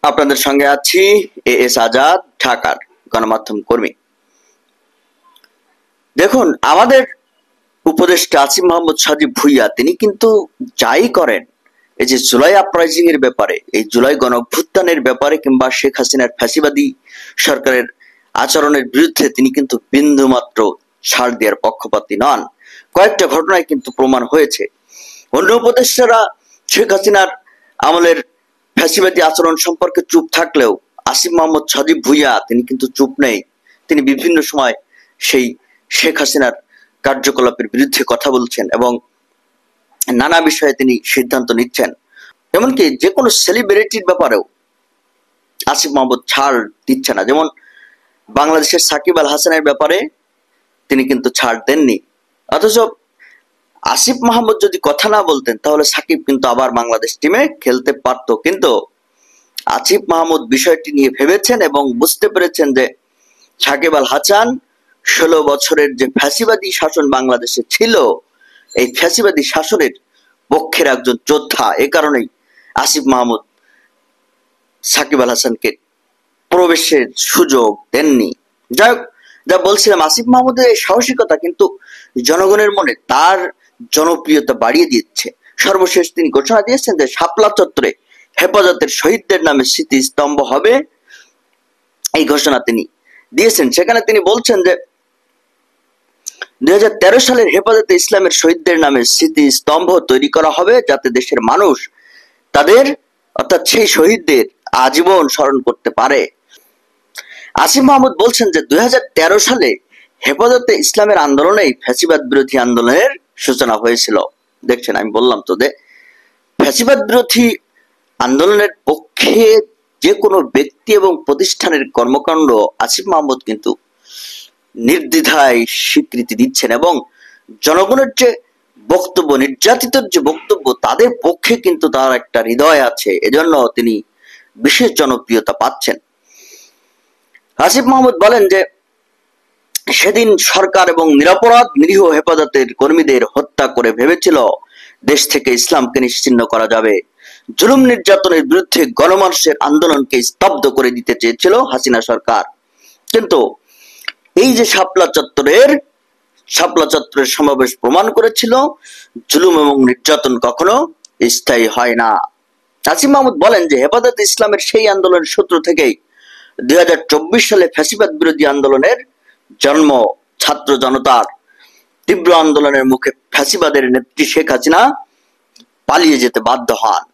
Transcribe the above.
আপনাদের সঙ্গে আছি এস আজাদ, ঢাকার গণমাধ্যম কর্মী। দেখুন, আমাদের উপদেষ্টা আসিফ মাহমুদ সজীব ভুঁইয়া তিনি কিন্তু যাই করেন, এই যে জুলাই আপরাইজিং এর ব্যাপারে, এই জুলাই গণ অভ্যুত্থানের ব্যাপারে কিংবা শেখ হাসিনার ফ্যাসিবাদী সরকারের আচরণের বিরুদ্ধে তিনি কিন্তু বিন্দু মাত্র ছাড় দেওয়ার পক্ষপাতী নন। কয়েকটা ঘটনায় কিন্তু প্রমাণ হয়েছে। অন্য উপদেষ্টারা শেখ হাসিনার আমলের ফ্যাসিবাদী আচরণ সম্পর্কে চুপ থাকলেও আসিফ মাহমুদ সজীব ভুঁইয়া তিনি কিন্তু চুপ নেই। তিনি বিভিন্ন সময় সেই শেখ হাসিনার কার্যকলাপের বিরুদ্ধে কথা বলছেন এবং নানা বিষয়ে তিনি সিদ্ধান্ত নিচ্ছেন। এমনকি যে কোনো সেলিব্রিটির ব্যাপারেও আসিফ মাহমুদ ছাড় দিচ্ছে না। যেমন বাংলাদেশের সাকিব আল হাসানের ব্যাপারে তিনি কিন্তু ছাড় দেননি। অথচ আসিফ মাহমুদ যদি কথা না বলতেন তাহলে সাকিব কিন্তু আবার বাংলাদেশ টিমে খেলতে পারত। কিন্তু আসিফ মাহমুদ বিষয়টি নিয়ে ভেবেছেন এবং বুঝতে পেরেছেন যে সাকিব আল হাসান 16 বছরের যে ফ্যাসিবাদী শাসন বাংলাদেশে ছিল, এই ফ্যাসিবাদী শাসনের পক্ষের একজন যোদ্ধা। এ কারণেই আসিফ মাহমুদ সাকিব আল হাসানকে প্রবেশের সুযোগ দেননি। যাই হোক, যা বলছিলাম, আসিফ মাহমুদের এই সাহসিকতা কিন্তু জনগণের মনে তার জনপ্রিয়তা বাড়িয়ে দিচ্ছে। সর্বশেষ তিনি ঘোষণা দিয়েছেন যে শাপলা চত্বরে হেফাজতের শহীদদের নামে স্মৃতিস্তম্ভ হবে। এই ঘোষণা তিনি দিয়েছেন। সেখানে তিনি বলছেন যে 2013 সালের হেফাজতে ইসলামের শহীদদের নামে স্মৃতিস্তম্ভ তৈরি করা হবে, যাতে দেশের মানুষ তাদের অর্থাৎ সেই শহীদদের আজীবন স্মরণ করতে পারে। আসিফ মাহমুদ বলছেন যে 2013 সালে হেফাজতে ইসলামের আন্দোলনেই ফ্যাসিবাদ বিরোধী আন্দোলনের সূচনা হয়েছিল। দেখছেন, আমি বললাম তো যে ফ্যাসিবাদ বিরোধী আন্দোলনের পক্ষে যে কোনো ব্যক্তি এবং প্রতিষ্ঠানের কর্মকাণ্ড আসিফ মাহমুদ কিন্তু নির্দ্বিধায় স্বীকৃতি দিচ্ছেন এবং জনগণের যে বক্তব্য, নির্যাতিতের যে বক্তব্য, তাদের পক্ষে কিন্তু তার একটা হৃদয় আছে। এজন্য তিনি বিশেষ জনপ্রিয়তা পাচ্ছেন। আসিফ মাহমুদ বলেন যে সেদিন সরকার এবং নিরপরাধ নিরীহ হেফাজতের কর্মীদের হত্যা করে ভেবেছিল দেশ থেকে ইসলামকে নিশ্চিহ্ন করা যাবে। জুলুম নির্যাতনের বিরুদ্ধে গণমানুষের আন্দোলনকে স্তব্ধ করে দিতে চেয়েছিল হাসিনা সরকার। কিন্তু এই যে শাপলা চত্বরের সমাবেশ প্রমাণ করেছিল জুলুম এবং নির্যাতন কখনো স্থায়ী হয় না। আসিফ মাহমুদ বলেন যে হেফাজত ইসলামের সেই আন্দোলনের সূত্র থেকেই 2024 সালে ফ্যাসিবাদ বিরোধী আন্দোলনের জন্ম। ছাত্র জনতার তীব্র আন্দোলনের মুখে ফ্যাসিবাদের নেত্রী শেখ হাসিনা পালিয়ে যেতে বাধ্য হন।